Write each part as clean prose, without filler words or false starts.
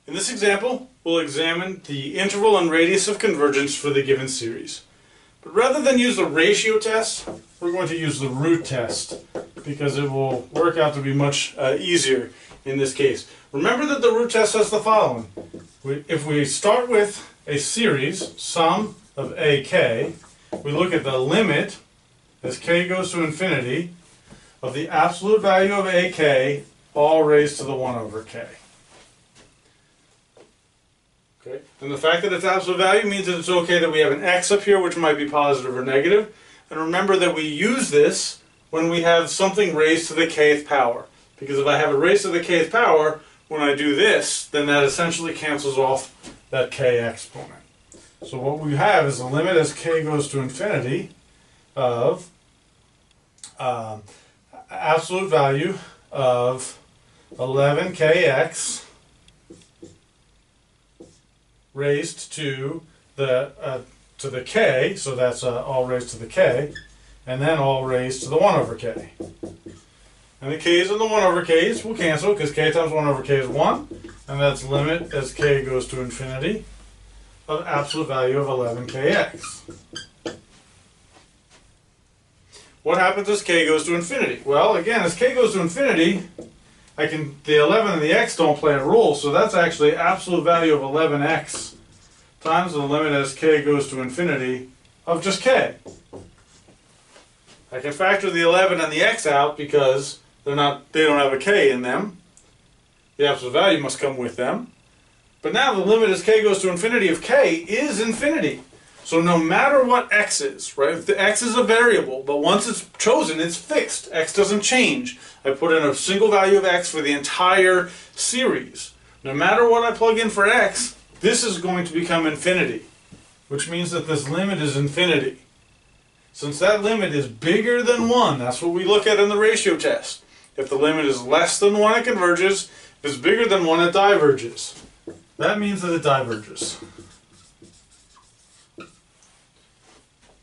In this example, we'll examine the interval and radius of convergence for the given series. But rather than use the ratio test, we're going to use the root test because it will work out to be much easier in this case. Remember that the root test says the following. If we start with a series, sum of AK, we look at the limit as k goes to infinity of the absolute value of AK all raised to the 1 over k. Okay. And the fact that it's absolute value means that it's okay that we have an x up here, which might be positive or negative. And remember that we use this when we have something raised to the kth power. Because if I have it raised to the kth power, when I do this, then that essentially cancels off that k exponent. So what we have is the limit as k goes to infinity of absolute value of 11kx raised to the k, so that's all raised to the k, and then all raised to the 1 over k. And the k's and the 1 over k's will cancel because k times 1 over k is 1, and that's limit as k goes to infinity of absolute value of 11kx. What happens as k goes to infinity? Well, again, as k goes to infinity, the 11 and the x don't play a role, so that's actually absolute value of 11x times the limit as k goes to infinity of just k. I can factor the 11 and the x out because they don't have a k in them. The absolute value must come with them. But now the limit as k goes to infinity of k is infinity. So no matter what x is, right? If the x is a variable, but once it's chosen, it's fixed. X doesn't change. I put in a single value of x for the entire series. No matter what I plug in for x, this is going to become infinity, which means that this limit is infinity. Since that limit is bigger than 1, that's what we look at in the ratio test. If the limit is less than 1, it converges. If it's bigger than 1, it diverges. That means that it diverges.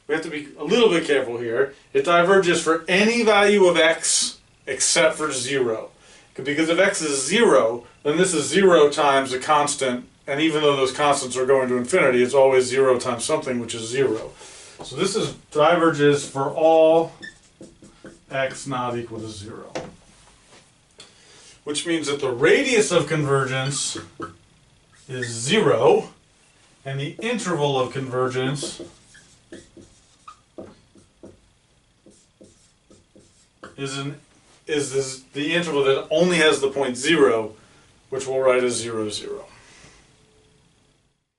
We have to be a little bit careful here. It diverges for any value of x except for 0. Because if x is 0, then this is 0 times a constant, and even though those constants are going to infinity, it's always 0 times something, which is 0. So this diverges for all x not equal to 0. Which means that the radius of convergence is 0, and the interval of convergence is the interval that only has the point 0, which we'll write as 0, 0.